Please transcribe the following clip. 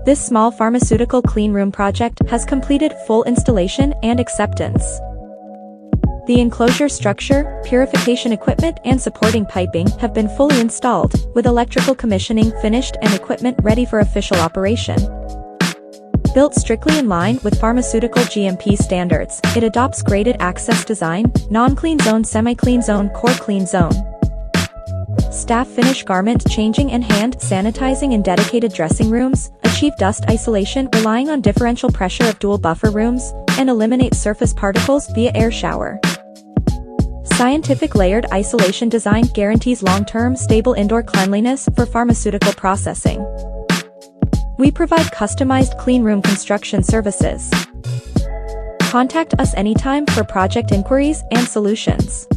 This small pharmaceutical cleanroom project has completed full installation and acceptance. The enclosure structure, purification equipment and supporting piping have been fully installed, with electrical commissioning finished and equipment ready for official operation. Built strictly in line with pharmaceutical GMP standards, it adopts graded access design, non-clean zone, semi-clean zone, core clean zone. Staff finish garment changing and hand sanitizing in dedicated dressing rooms, achieve dust isolation relying on differential pressure of dual buffer rooms, and eliminate surface particles via air shower. Scientific layered isolation design guarantees long-term stable indoor cleanliness for pharmaceutical processing. We provide customized cleanroom construction services. Contact us anytime for project inquiries and solutions.